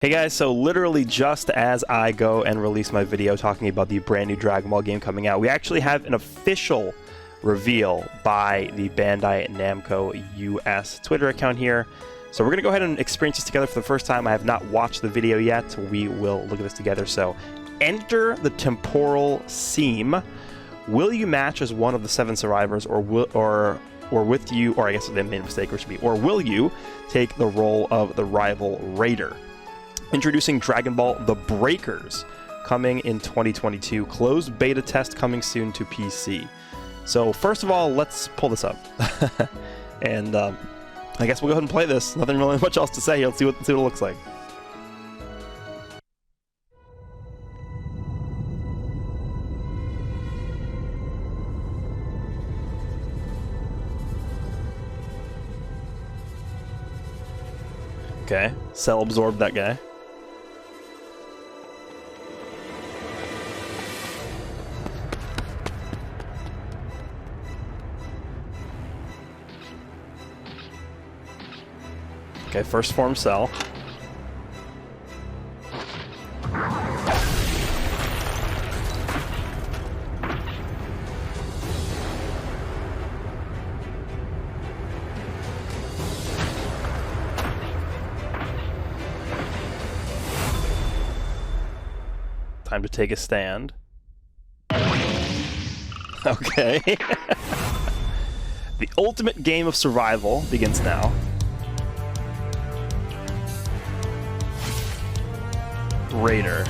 Hey guys, so literally just as I go and release my video talking about the brand new Dragon Ball game coming out, we actually have an official reveal by the Bandai Namco US Twitter account here. So we're going to go ahead and experience this together for the first time. I have not watched the video yet. We will look at this together. So enter the temporal seam. Will you match as one of the 7 survivors, or with you, or I guess they made a mistake, or should be, or will you take the role of the rival raider? Introducing Dragon Ball The Breakers, coming in 2022. Closed beta test coming soon to PC. So first of all, let's pull this up. And I guess we'll go ahead and play this. Nothing really much else to say here. Let's see what it looks like. Okay, Cell absorbed that guy. Okay, first form Cell. Time to take a stand. Okay. The ultimate game of survival begins now. Raider.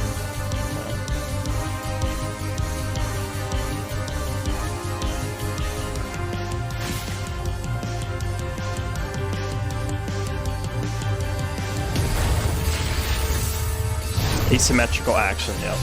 Asymmetrical action, yep.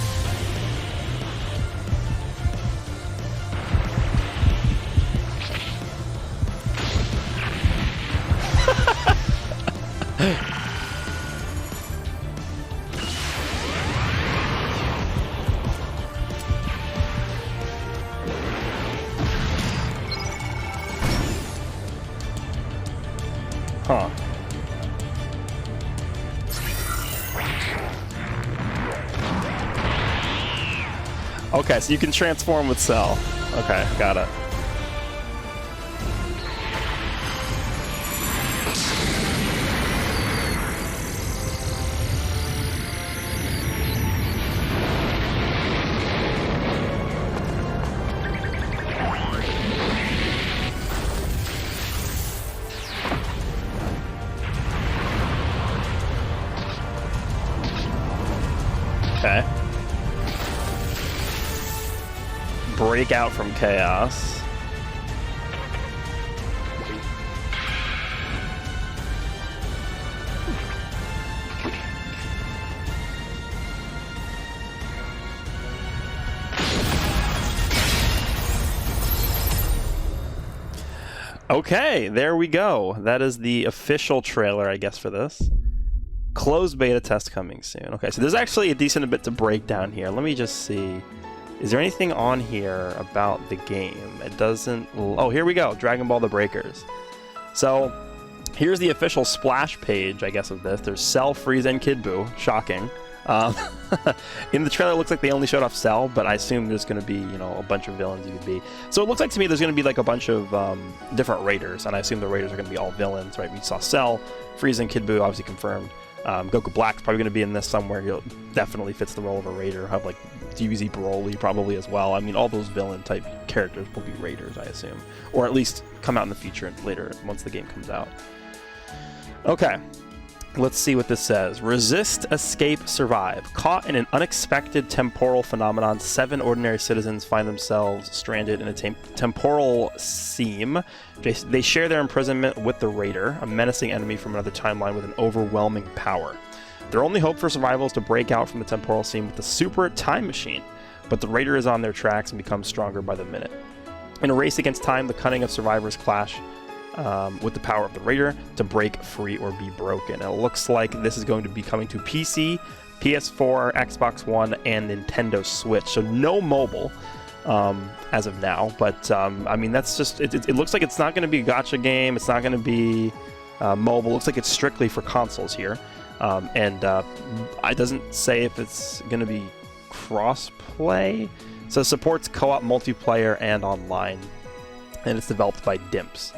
Huh. Okay, so you can transform with Cell. Okay, got it. Okay. Break out from chaos. Okay, there we go. That is the official trailer, I guess, for this. Closed beta test coming soon. Okay, so there's actually a decent bit to break down here. Let me just see. Is there anything on here about the game? It doesn't... Oh, here we go. Dragon Ball The Breakers. So, here's the official splash page, I guess, of this. There's Cell, Frieza, and Kid Buu. Shocking. In the trailer, it looks like they only showed off Cell, but I assume there's going to be, you know, a bunch of villains you could be. So it looks like to me there's going to be like a bunch of different raiders, and I assume the raiders are going to be all villains, right? We saw Cell, Frieza, and Kid Buu, obviously confirmed. Goku Black's probably going to be in this somewhere. He definitely fits the role of a raider. Have like DBZ Broly probably as well. I mean, all those villain type characters will be raiders, I assume, or at least come out in the future and later once the game comes out. Okay, let's see what this says. Resist, escape, survive. Caught in an unexpected temporal phenomenon, 7 ordinary citizens find themselves stranded in a temporal seam. They share their imprisonment with the Raider, a menacing enemy from another timeline with an overwhelming power. Their only hope for survival is to break out from the temporal seam with the super time machine, but the Raider is on their tracks and becomes stronger by the minute. In a race against time, the cunning of survivors clash with the power of the Raider to break free or be broken. And it looks like this is going to be coming to PC, PS4, Xbox One, and Nintendo Switch. So no mobile. as of now. But I mean, that's just it looks like it's not going to be a gacha game. It's not going to be mobile. It looks like it's strictly for consoles here. It doesn't say if it's going to be cross-play. So it supports co-op multiplayer and online, and it's developed by Dimps.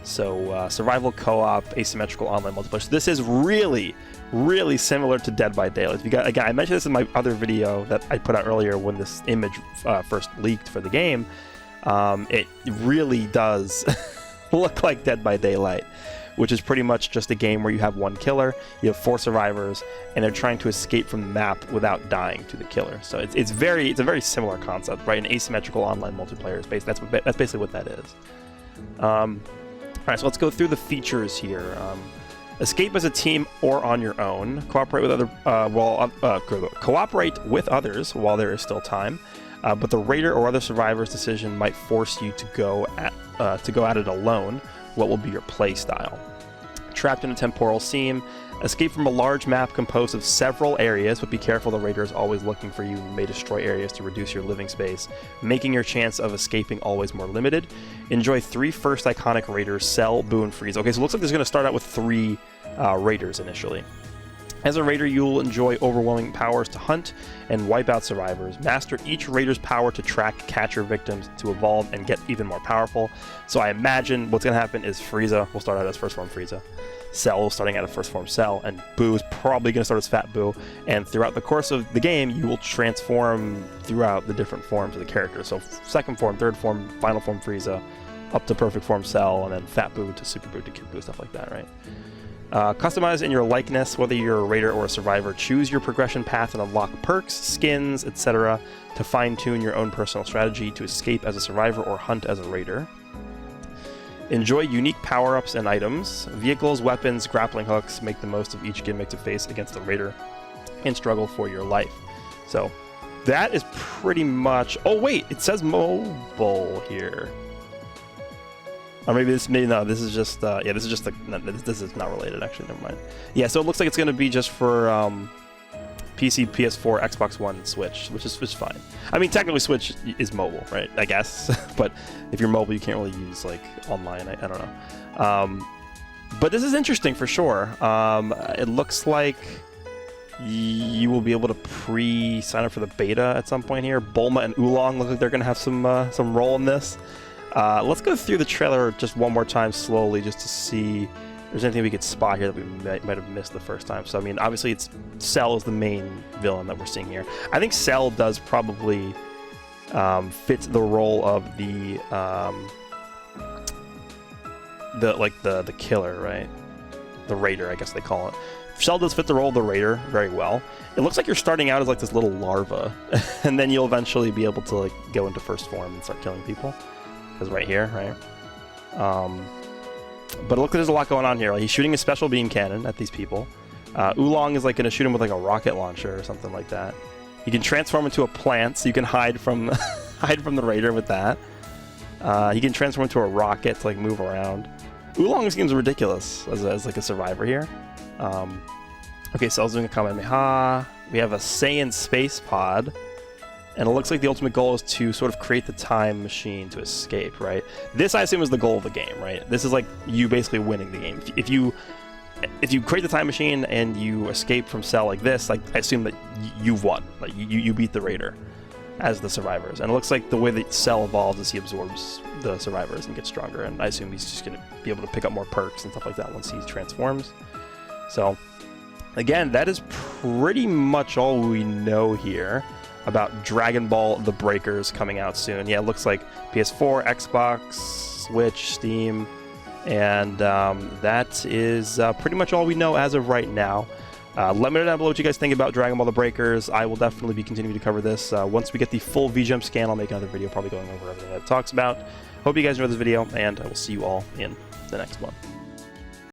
So survival co-op, asymmetrical online multiplayer. So this is really, really similar to Dead by Daylight. Again, I mentioned this in my other video that I put out earlier when this image first leaked for the game. It really does look like Dead by Daylight, which is pretty much just a game where you have one killer, you have 4 survivors, and they're trying to escape from the map without dying to the killer. So it's a very similar concept, right? An asymmetrical online multiplayer is that's basically what that is. All right, so let's go through the features here. Escape as a team or on your own. Cooperate with others while there is still time. But the raider or other survivor's decision might force you to go at it alone. What will be your play style? Trapped in a temporal seam. Escape from a large map composed of several areas, but be careful, the raider is always looking for you and may destroy areas to reduce your living space, making your chance of escaping always more limited. Enjoy 3 first iconic raiders, Cell, Boo, and Frieza. Okay, so it looks like this is going to start out with 3 raiders initially. As a raider, you'll enjoy overwhelming powers to hunt and wipe out survivors. Master each raider's power to track, catch your victims, to evolve, and get even more powerful. So I imagine what's going to happen is Frieza will start out as first form Frieza. Cell starting out as first form Cell, and Boo is probably going to start as Fat Boo. And throughout the course of the game, you will transform throughout the different forms of the character. So second form, third form, final form Frieza, up to perfect form Cell, and then Fat Boo to Super Boo to Kid Boo, stuff like that, right? Customize in your likeness, whether you're a raider or a survivor. Choose your progression path and unlock perks, skins, etc. to fine-tune your own personal strategy to escape as a survivor or hunt as a raider. Enjoy unique power-ups and items. Vehicles, weapons, grappling hooks. Make the most of each gimmick to face against the raider and struggle for your life. So that is pretty much... Oh wait, it says mobile here. Or maybe this is just yeah, this is just this is not related, actually. Never mind. Yeah, so it looks like it's going to be just for PC, PS4, Xbox One, Switch, which is fine. I mean, technically Switch is mobile, right? I guess, but if you're mobile, you can't really use like online. I don't know. But this is interesting for sure. It looks like you will be able to pre-sign up for the beta at some point here. Bulma and Oolong look like they're going to have some role in this. Let's go through the trailer just one more time slowly, just to see if there's anything we could spot here that we might have missed the first time. So, I mean, obviously Cell is the main villain that we're seeing here. I think Cell does probably fit the role of the killer, right? The raider, I guess they call it. Cell does fit the role of the raider very well. It looks like you're starting out as like this little larva, and then you'll eventually be able to like go into first form and start killing people. Because right here, right? But look, there's a lot going on here. Like, he's shooting a special beam cannon at these people. Oolong is like going to shoot him with like a rocket launcher or something like that. He can transform into a plant, so you can hide from the raider with that. He can transform into a rocket to like move around. Oolong seems ridiculous as like a survivor here. Okay, so I was doing a comment. We have a Saiyan space pod. And it looks like the ultimate goal is to sort of create the time machine to escape, right? This, I assume, is the goal of the game, right? This is like you basically winning the game. If you create the time machine and you escape from Cell like this, like I assume that you've won. Like you beat the raider as the survivors. And it looks like the way that Cell evolves is he absorbs the survivors and gets stronger. And I assume he's just going to be able to pick up more perks and stuff like that once he transforms. So, again, that is pretty much all we know here about Dragon Ball The Breakers coming out soon. Yeah, it looks like PS4, Xbox, Switch, Steam, and that is pretty much all we know as of right now. Let me know down below what you guys think about Dragon Ball The Breakers. I will definitely be continuing to cover this. Once we get the full VGem scan, I'll make another video probably going over everything that it talks about. Hope you guys enjoyed this video, and I will see you all in the next one.